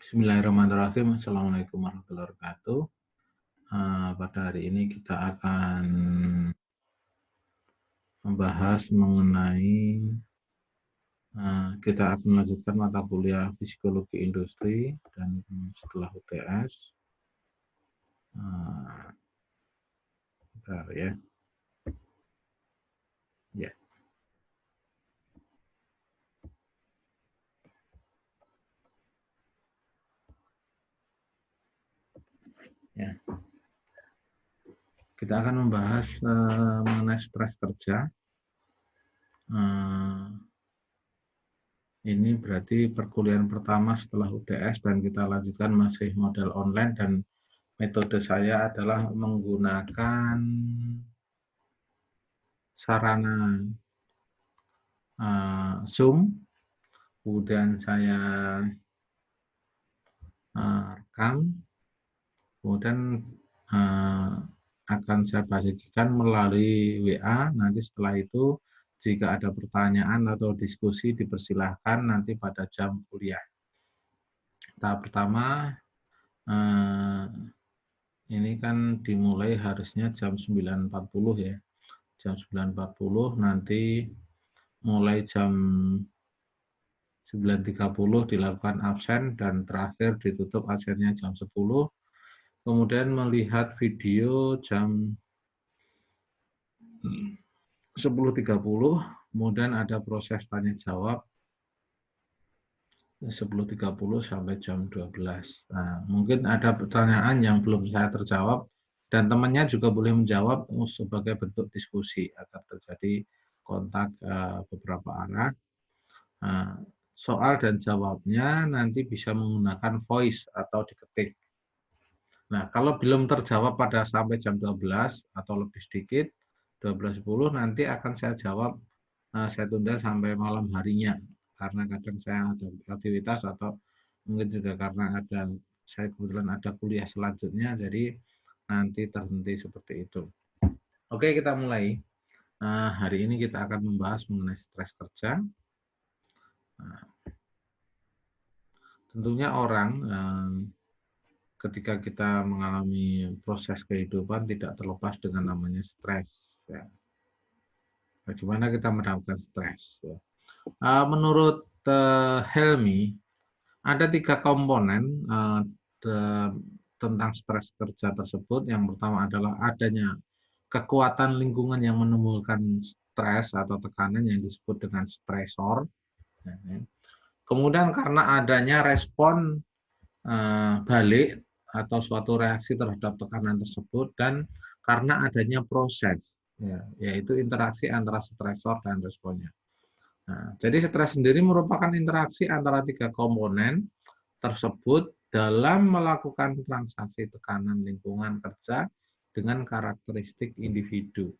Bismillahirrahmanirrahim. Assalamualaikum warahmatullahi wabarakatuh. Pada hari ini kita akan membahas mengenai kita akan melanjutkan mata kuliah Psikologi Industri dan setelah UTS. Bentar ya. Ya. Ya. Kita akan membahas mengenai stres kerja. Ini berarti perkuliahan pertama setelah UTS dan kita lanjutkan masih model online dan metode saya adalah menggunakan sarana Zoom, kemudian saya rekam, kemudian akan saya bagikan melalui WA. Nanti setelah itu jika ada pertanyaan atau diskusi dipersilahkan nanti pada jam kuliah. Tahap pertama ini kan dimulai harusnya jam 9.40 ya. Jam 9.40 nanti mulai jam 9.30 dilakukan absen dan terakhir ditutup absennya jam 10. Kemudian melihat video jam 10.30, kemudian ada proses tanya jawab 10.30 sampai jam 12. Nah, mungkin ada pertanyaan yang belum saya terjawab dan temannya juga boleh menjawab sebagai bentuk diskusi agar terjadi kontak beberapa arah. Soal dan jawabnya nanti bisa menggunakan voice atau diketik. Nah, kalau belum terjawab pada sampai jam 12 atau lebih sedikit, 12.10 nanti akan saya jawab, saya tunda sampai malam harinya. Karena kadang saya ada aktivitas atau mungkin juga karena saya kebetulan ada kuliah selanjutnya, jadi nanti terhenti seperti itu. Oke, kita mulai. Hari ini kita akan membahas mengenai stres kerja. Tentunya orang ketika kita mengalami proses kehidupan tidak terlepas dengan namanya stres. Ya. Bagaimana kita mendapatkan stres? Ya. Menurut Helmi, ada 3 komponen tentang stres kerja tersebut. Yang pertama adalah adanya kekuatan lingkungan yang menimbulkan stres atau tekanan yang disebut dengan stresor. Kemudian karena adanya respon balik atau suatu reaksi terhadap tekanan tersebut dan karena adanya proses, yaitu interaksi antara stresor dan responnya. Nah, jadi stres sendiri merupakan interaksi antara 3 komponen tersebut dalam melakukan transaksi tekanan lingkungan kerja dengan karakteristik individu.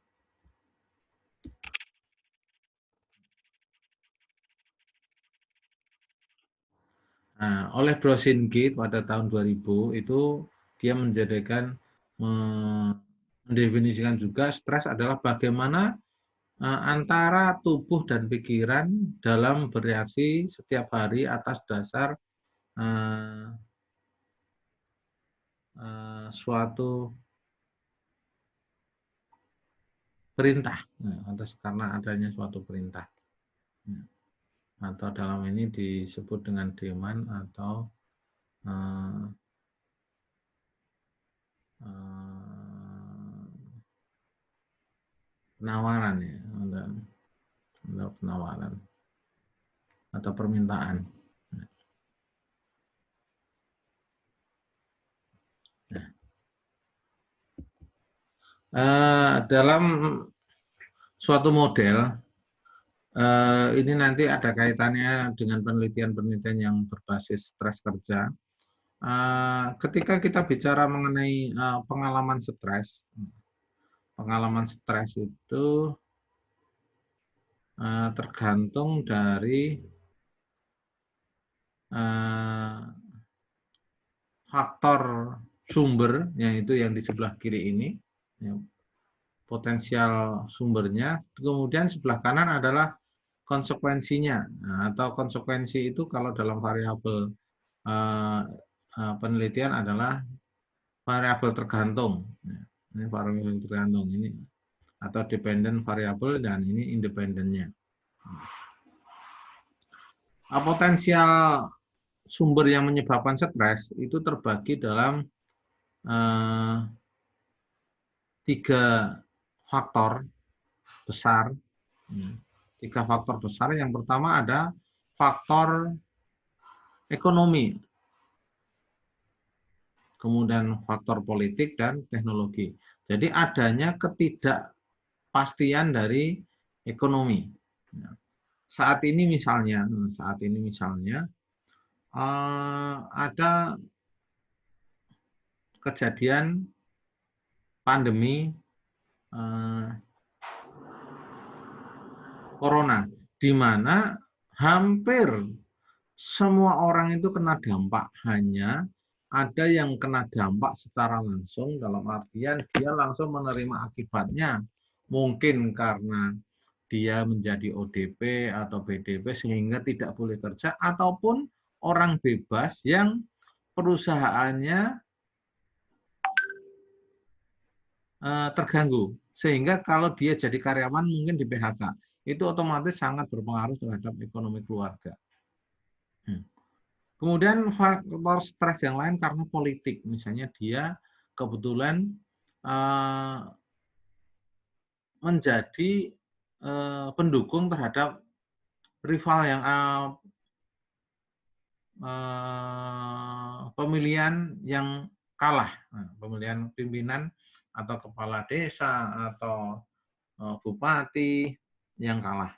Nah, oleh Brosinski pada tahun 2000 itu dia mendefinisikan juga stres adalah bagaimana antara tubuh dan pikiran dalam bereaksi setiap hari atas dasar suatu perintah, atas karena adanya suatu perintah. Atau dalam ini disebut dengan demand atau penawaran ya, untuk penawaran atau permintaan. Dalam suatu model ini nanti ada kaitannya dengan penelitian-penelitian yang berbasis stres kerja. Ketika kita bicara mengenai pengalaman stres itu tergantung dari faktor sumber, yaitu yang di sebelah kiri ini, potensial sumbernya, kemudian sebelah kanan adalah konsekuensinya. Atau konsekuensi itu kalau dalam variabel penelitian adalah variabel tergantung. Ini variabel tergantung ini atau dependent variable dan ini independennya. Potensial sumber yang menyebabkan stres itu terbagi dalam 3 faktor besar. 3 faktor besar. Yang pertama ada faktor ekonomi, kemudian faktor politik dan teknologi. Jadi adanya ketidakpastian dari ekonomi. Saat ini misalnya ada kejadian pandemi corona, di mana hampir semua orang itu kena dampak, hanya ada yang kena dampak secara langsung dalam artian dia langsung menerima akibatnya. Mungkin karena dia menjadi ODP atau PDP sehingga tidak boleh kerja, ataupun orang bebas yang perusahaannya terganggu. Sehingga kalau dia jadi karyawan mungkin di PHK. Itu otomatis sangat berpengaruh terhadap ekonomi keluarga. Kemudian faktor stres yang lain karena politik. Misalnya dia kebetulan menjadi pendukung terhadap rival yang pemilihan yang kalah, pemilihan pimpinan atau kepala desa atau bupati yang kalah,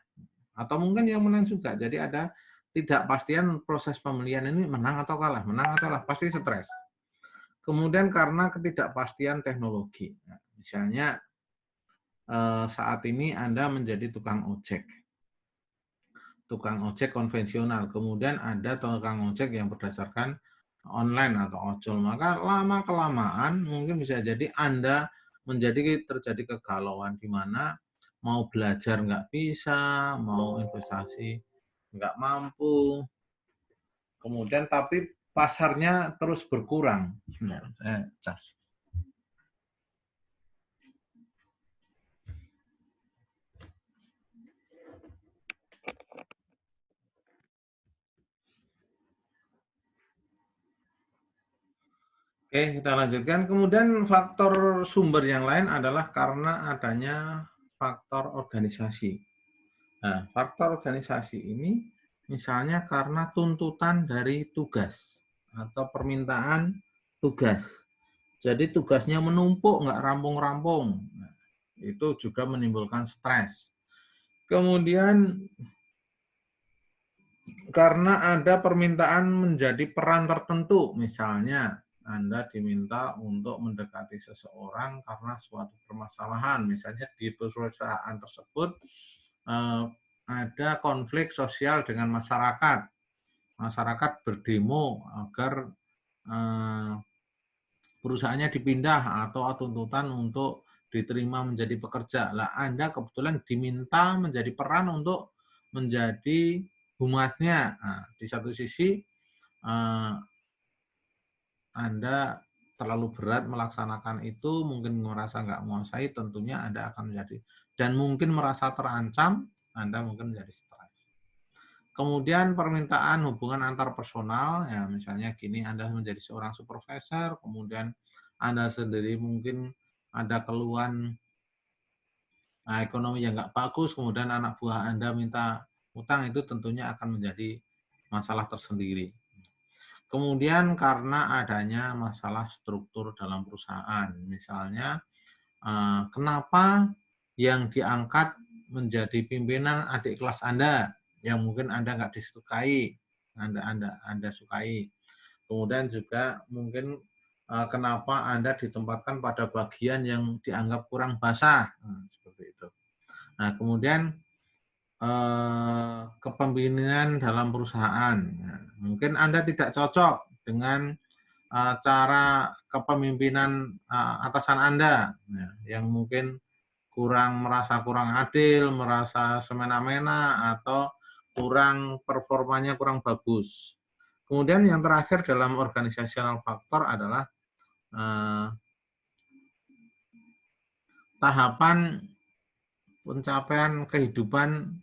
atau mungkin yang menang juga. Jadi ada ketidakpastian proses pemilihan ini menang atau kalah, pasti stres. Kemudian karena ketidakpastian teknologi, misalnya saat ini Anda menjadi tukang ojek konvensional, kemudian ada tukang ojek yang berdasarkan online atau ojol, maka lama-kelamaan mungkin bisa jadi Anda terjadi kegalauan di mana mau belajar nggak bisa, mau investasi nggak mampu, kemudian tapi pasarnya terus berkurang. Oke, kita lanjutkan. Kemudian faktor sumber yang lain adalah karena adanya faktor organisasi. Nah, faktor organisasi ini misalnya karena tuntutan dari tugas atau permintaan tugas. Jadi tugasnya menumpuk, nggak rampung-rampung. Nah, itu juga menimbulkan stres. Kemudian karena ada permintaan menjadi peran tertentu, misalnya Anda diminta untuk mendekati seseorang karena suatu permasalahan, misalnya di perusahaan tersebut ada konflik sosial dengan masyarakat. Masyarakat berdemo agar perusahaannya dipindah atau tuntutan untuk diterima menjadi pekerja. Lah Anda kebetulan diminta menjadi peran untuk menjadi humasnya. Nah, di satu sisi Anda terlalu berat melaksanakan itu, mungkin merasa nggak menguasai, tentunya Anda akan menjadi, dan mungkin merasa terancam, Anda mungkin menjadi stres. Kemudian permintaan hubungan antar personal, ya misalnya gini, Anda menjadi seorang supervisor, kemudian Anda sendiri mungkin ada keluhan ekonomi yang nggak bagus, kemudian anak buah Anda minta utang, itu tentunya akan menjadi masalah tersendiri. Kemudian karena adanya masalah struktur dalam perusahaan, misalnya kenapa yang diangkat menjadi pimpinan adik kelas Anda, yang mungkin Anda nggak disukai, Anda sukai. Kemudian juga mungkin kenapa Anda ditempatkan pada bagian yang dianggap kurang basah, seperti itu. Nah, kemudian kepemimpinan dalam perusahaan. Nah, mungkin Anda tidak cocok dengan cara kepemimpinan atasan Anda, yang mungkin merasa kurang adil, merasa semena-mena, atau performanya kurang bagus. Kemudian yang terakhir dalam organizational factor adalah tahapan pencapaian kehidupan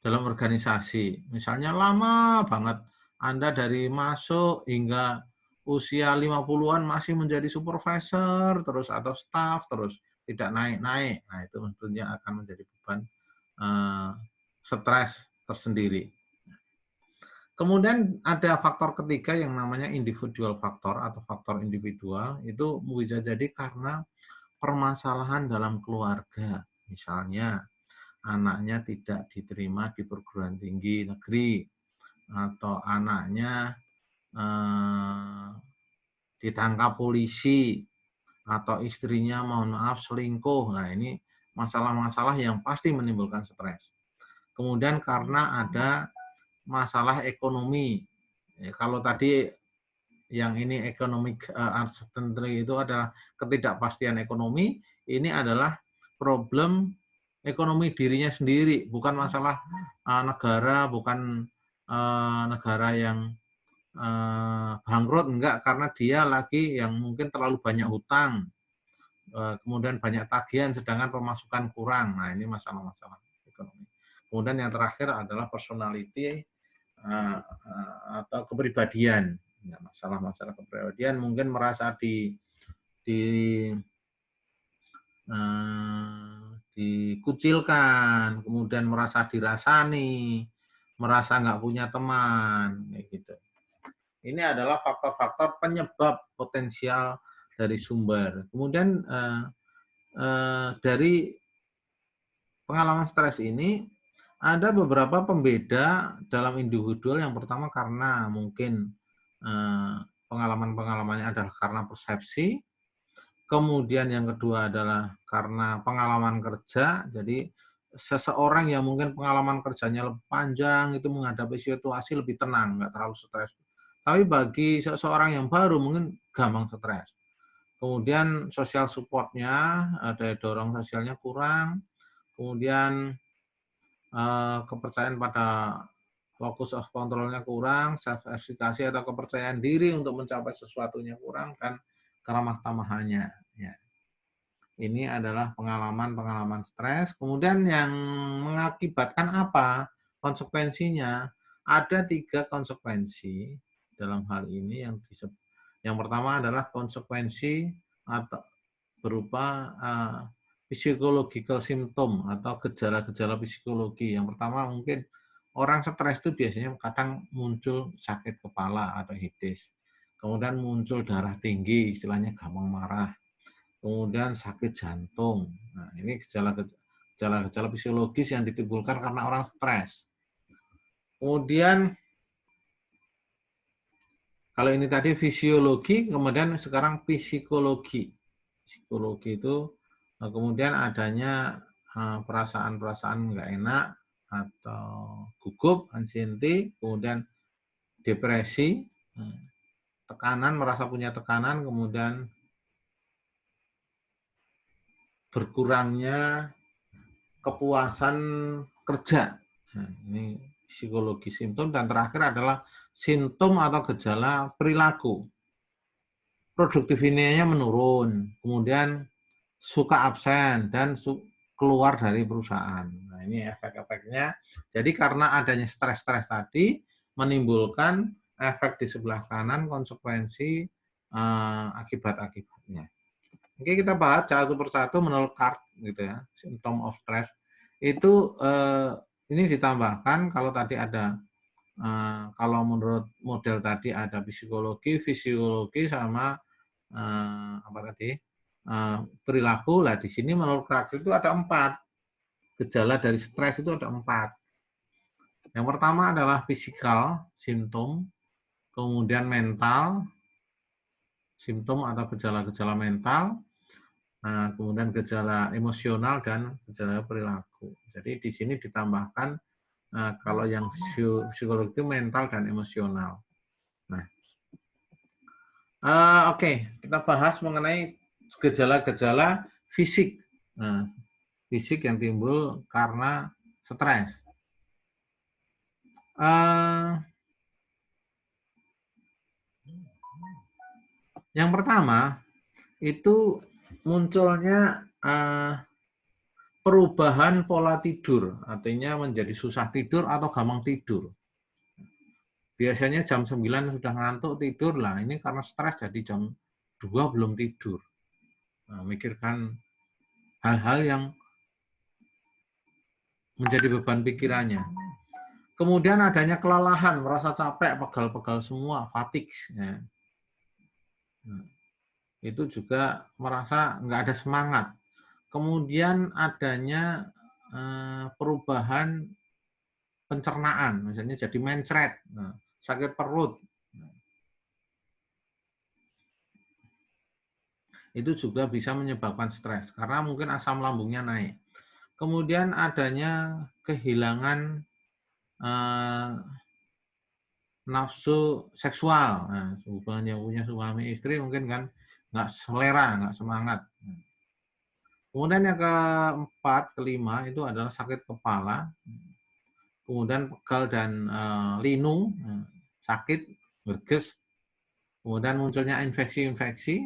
dalam organisasi. Misalnya lama banget Anda dari masuk hingga usia 50-an masih menjadi supervisor terus atau staff terus tidak naik-naik. Nah, itu tentunya akan menjadi beban stres tersendiri. Kemudian ada faktor ketiga yang namanya individual faktor atau faktor individual. Itu bisa jadi karena permasalahan dalam keluarga. Misalnya anaknya tidak diterima di perguruan tinggi negeri, atau anaknya ditangkap polisi, atau istrinya mohon maaf selingkuh. Nah, ini masalah-masalah yang pasti menimbulkan stres. Kemudian karena ada masalah ekonomi. Ya, kalau tadi yang ini economic uncertainty itu adalah ketidakpastian ekonomi, ini adalah problem ekonomi dirinya sendiri, bukan masalah negara, bukan negara yang bangkrut, enggak, karena dia lagi yang mungkin terlalu banyak hutang, kemudian banyak tagihan, sedangkan pemasukan kurang. Nah, ini masalah-masalah ekonomi. Kemudian yang terakhir adalah personality atau kepribadian. Ya, masalah-masalah kepribadian mungkin merasa dikucilkan, kemudian merasa dirasani, merasa nggak punya teman, kayak gitu. Ini adalah faktor-faktor penyebab potensial dari sumber. Kemudian dari pengalaman stres ini ada beberapa pembeda dalam individual. Yang pertama karena mungkin pengalaman-pengalamannya adalah karena persepsi. Kemudian yang kedua adalah karena pengalaman kerja. Jadi seseorang yang mungkin pengalaman kerjanya lebih panjang itu menghadapi situasi lebih tenang, nggak terlalu stres. Tapi bagi seseorang yang baru mungkin gampang stres. Kemudian sosial support-nya, daya dorong sosialnya kurang. Kemudian kepercayaan pada locus of control-nya kurang, self-efficacy atau kepercayaan diri untuk mencapai sesuatunya kurang, dan keramah tamahannya. Ya. Ini adalah pengalaman-pengalaman stres. Kemudian yang mengakibatkan apa? Konsekuensinya, ada 3 konsekuensi dalam hal ini yang pertama adalah konsekuensi atau berupa physiological symptom atau gejala-gejala psikologi. Yang pertama mungkin orang stres itu biasanya kadang muncul sakit kepala atau headache. Kemudian muncul darah tinggi, istilahnya gampang marah. Kemudian sakit jantung. Nah, ini gejala-gejala fisiologis yang ditimbulkan karena orang stres. Kemudian kalau ini tadi fisiologi, kemudian sekarang psikologi. Psikologi itu kemudian adanya perasaan-perasaan nggak enak atau gugup, anxiety, kemudian depresi, tekanan, merasa punya tekanan, kemudian berkurangnya kepuasan kerja. Nah, ini psikologi simptom. Dan terakhir adalah simptom atau gejala perilaku. Produktivitasnya menurun, kemudian suka absen, dan keluar dari perusahaan. Nah, ini efek-efeknya. Jadi karena adanya stres-stres tadi, menimbulkan efek di sebelah kanan, konsekuensi akibat-akibatnya. Oke, kita bahas satu persatu menurut CART gitu ya, symptom of stress. Itu ini ditambahkan kalau tadi ada kalau menurut model tadi ada psikologi, fisiologi sama apa tadi? Perilaku. Lah di sini menurut CART itu ada 4. Gejala dari stres itu ada 4. Yang pertama adalah physical, simptom, kemudian mental, simptom atau gejala-gejala mental, kemudian gejala emosional dan gejala perilaku. Jadi di sini ditambahkan kalau yang psikologi itu mental dan emosional. Nah, oke, kita bahas mengenai gejala-gejala fisik. Nah, fisik yang timbul karena stres. Yang pertama, itu munculnya perubahan pola tidur, artinya menjadi susah tidur atau gampang tidur. Biasanya jam 9 sudah ngantuk tidur lah, ini karena stres jadi jam 2 belum tidur. Nah, mikirkan hal-hal yang menjadi beban pikirannya. Kemudian adanya kelelahan, merasa capek, pegal-pegal semua, fatigue. Ya. Nah, itu juga merasa nggak ada semangat. Kemudian adanya perubahan pencernaan, misalnya jadi mencret, nah, sakit perut. Itu juga bisa menyebabkan stres, karena mungkin asam lambungnya naik. Kemudian adanya kehilangan nafsu seksual. Nah, hubungan yang punya suami istri mungkin kan nggak selera, nggak semangat. Kemudian yang keempat, kelima itu adalah sakit kepala, kemudian pegal dan linu, sakit, berges, kemudian munculnya infeksi-infeksi,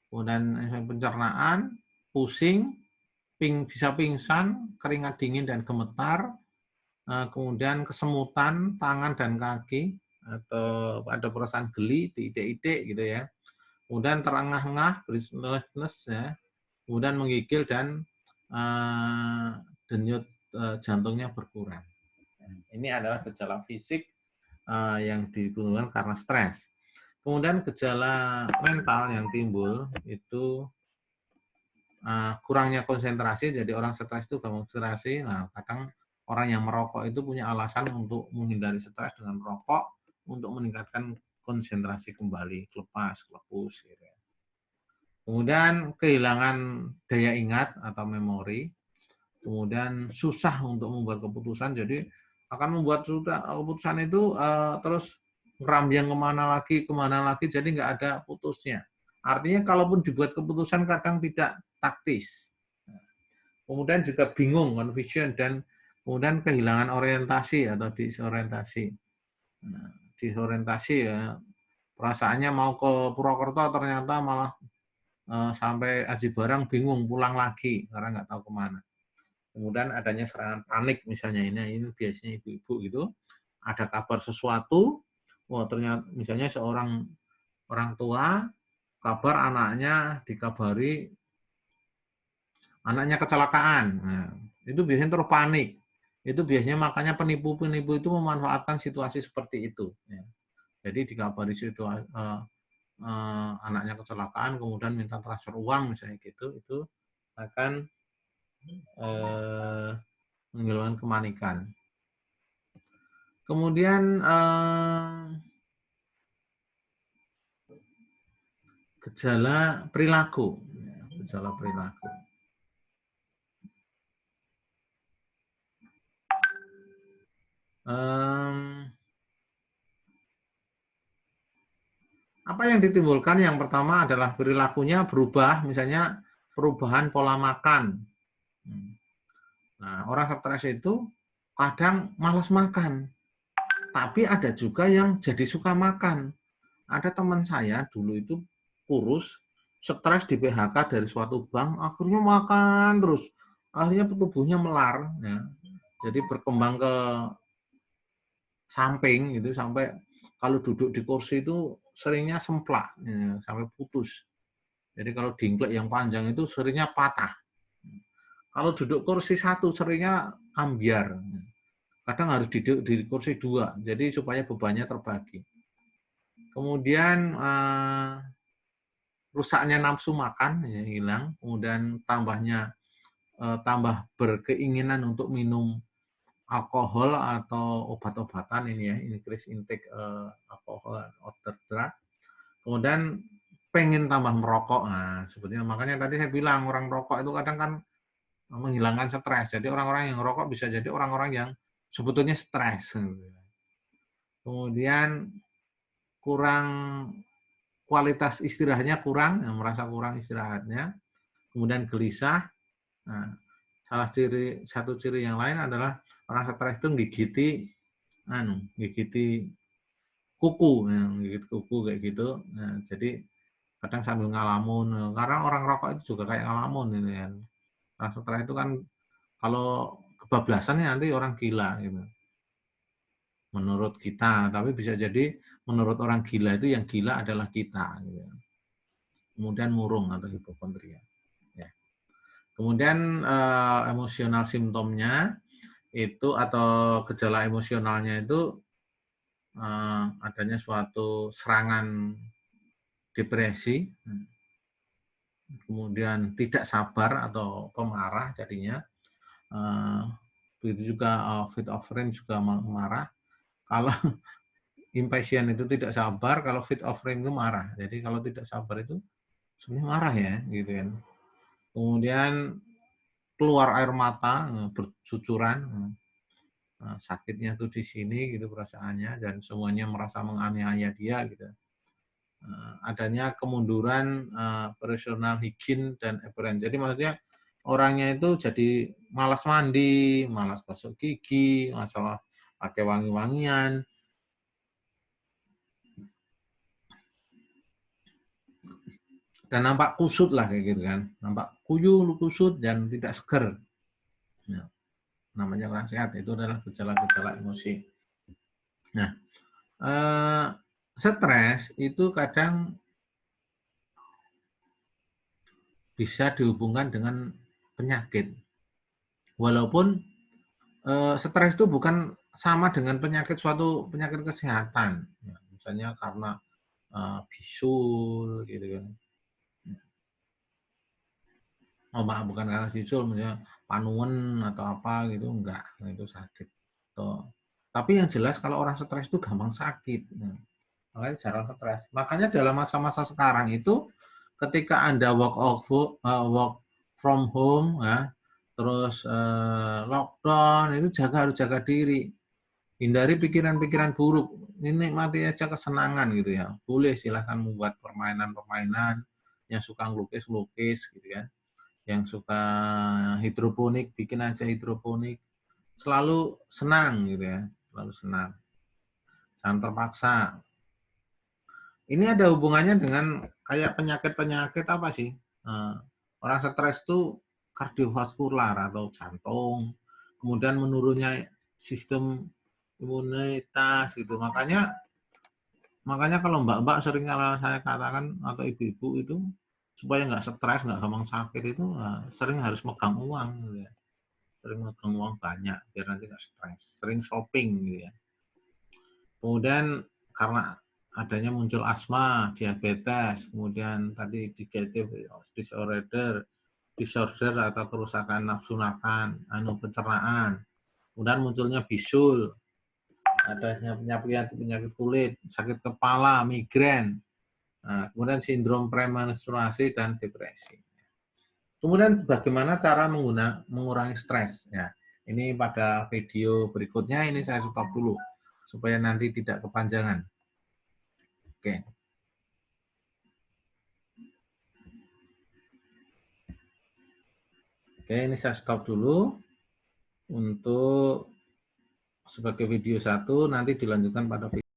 kemudian pencernaan, pusing, bisa pingsan, keringat dingin dan gemetar, kemudian kesemutan tangan dan kaki, atau ada perasaan geli, diitik-itik gitu ya. Kemudian terengah-engah, breathlessness ya. Kemudian menggigil dan denyut jantungnya berkurang. Ini adalah gejala fisik yang ditimbulkan karena stres. Kemudian gejala mental yang timbul itu kurangnya konsentrasi, jadi orang stres itu gampang konsentrasi. Nah, kadang orang yang merokok itu punya alasan untuk menghindari stres dengan merokok untuk meningkatkan konsentrasi kembali, lepas, lepus. Gitu. Kemudian kehilangan daya ingat atau memori, kemudian susah untuk membuat keputusan, jadi akan membuat keputusan itu terus ngerambiang kemana lagi, jadi nggak ada putusnya. Artinya kalaupun dibuat keputusan kadang tidak taktis. Kemudian juga bingung, confusion, dan kemudian kehilangan orientasi atau disorientasi. Nah, disorientasi ya, perasaannya mau ke Purwokerto ternyata malah sampai Aji Barang bingung pulang lagi karena nggak tahu kemana. Kemudian adanya serangan panik misalnya, ini biasanya ibu-ibu gitu, ada kabar sesuatu, wah ternyata misalnya seorang orang tua kabar anaknya kecelakaan. Nah, itu biasanya terus panik. Itu biasanya makanya penipu-penipu itu memanfaatkan situasi seperti itu. Ya. Jadi dikabari situasi anaknya kecelakaan, kemudian minta transfer uang misalnya gitu, itu akan menyebabkan kemanikan. Kemudian gejala perilaku, gejala perilaku. Apa yang ditimbulkan? Yang pertama adalah perilakunya berubah, misalnya perubahan pola makan. Nah, orang stres itu kadang malas makan, tapi ada juga yang jadi suka makan. Ada teman saya dulu itu kurus, stres di PHK dari suatu bank, akhirnya makan terus, akhirnya tubuhnya melar, ya. Jadi berkembang ke samping gitu, sampai kalau duduk di kursi itu seringnya semplak, ya, sampai putus. Jadi kalau dingklek yang panjang itu seringnya patah. Kalau duduk kursi satu seringnya ambiar. Kadang harus duduk di kursi dua, jadi supaya bebannya terbagi. Kemudian rusaknya nafsu makan ya, hilang, kemudian tambah berkeinginan untuk minum alkohol atau obat-obatan ini ya, increase intake alkohol other drug. Kemudian pengen tambah merokok. Nah, sebetulnya makanya tadi saya bilang orang merokok itu kadang kan menghilangkan stres. Jadi orang-orang yang merokok bisa jadi orang-orang yang sebetulnya stres. Kemudian kurang kualitas istirahatnya kurang, merasa kurang istirahatnya. Kemudian gelisah. Nah, satu ciri yang lain adalah orang stres itu gigiti kuku, gigit kuku kayak gitu. Nah, jadi kadang sambil ngalamun, karena orang rokok itu juga kayak ngalamun ini kan. Karena stres itu kan kalau kebablasan ya nanti orang gila gitu. Menurut kita, tapi bisa jadi menurut orang gila itu yang gila adalah kita. Gitu. Kemudian murung atau hipokondria. Ya. Kemudian emosional simptomnya itu atau gejala emosionalnya itu adanya suatu serangan depresi, kemudian tidak sabar atau pemarah jadinya. Begitu juga fit offering juga marah. Kalau impatient itu tidak sabar, kalau fit offering itu marah. Jadi kalau tidak sabar itu sebenarnya marah ya, gitu kan. Kemudian keluar air mata, bercucuran, sakitnya tuh di sini gitu perasaannya, dan semuanya merasa menganiaya dia gitu. Adanya kemunduran personal hygiene dan appearance. Jadi maksudnya orangnya itu jadi malas mandi, malas gosok gigi, masalah pakai wangi-wangian. Dan nampak kusut lah kayak gitu kan. Nampak kuyul, kusut, dan tidak seger. Ya, namanya kurang sehat. Itu adalah gejala-gejala emosi. Nah, stres itu kadang bisa dihubungkan dengan penyakit. Walaupun stres itu bukan sama dengan suatu penyakit kesehatan. Ya, misalnya karena bisul gitu kan. Oh, maaf, bukan karena bisul, misalnya panuen atau apa gitu, enggak, nah, itu sakit. Tuh. Tapi yang jelas kalau orang stres itu gampang sakit. Nah, makanya jarang stres. Makanya dalam masa-masa sekarang itu, ketika Anda work from home, ya, terus lockdown, itu harus jaga diri. Hindari pikiran-pikiran buruk. Ini nikmati aja kesenangan gitu ya. Boleh silahkan membuat permainan-permainan, yang suka ngelukis-lukis gitu kan. Yang suka hidroponik, bikin aja hidroponik. Selalu senang gitu ya. Selalu senang. Jangan terpaksa. Ini ada hubungannya dengan kayak penyakit-penyakit apa sih? Orang stres itu kardiovaskular atau jantung, kemudian menurunnya sistem imunitas gitu. Makanya kalau mbak-mbak sering saya katakan atau ibu-ibu itu supaya nggak stres, nggak gampang sakit itu sering harus megang uang gitu ya. Sering megang uang banyak biar nanti nggak stres. Sering shopping gitu ya. Kemudian karena adanya muncul asma, diabetes, kemudian tadi digestive disorder atau kerusakan nafsu makan, pencernaan. Kemudian munculnya bisul, adanya penyakit kulit, sakit kepala, migrain, kemudian sindrom premenstruasi dan depresi. Kemudian bagaimana cara mengurangi stres? Ya, ini pada video berikutnya ini saya stop dulu supaya nanti tidak kepanjangan. Oke. Oke, ini saya stop dulu untuk sebagai video 1, nanti dilanjutkan pada video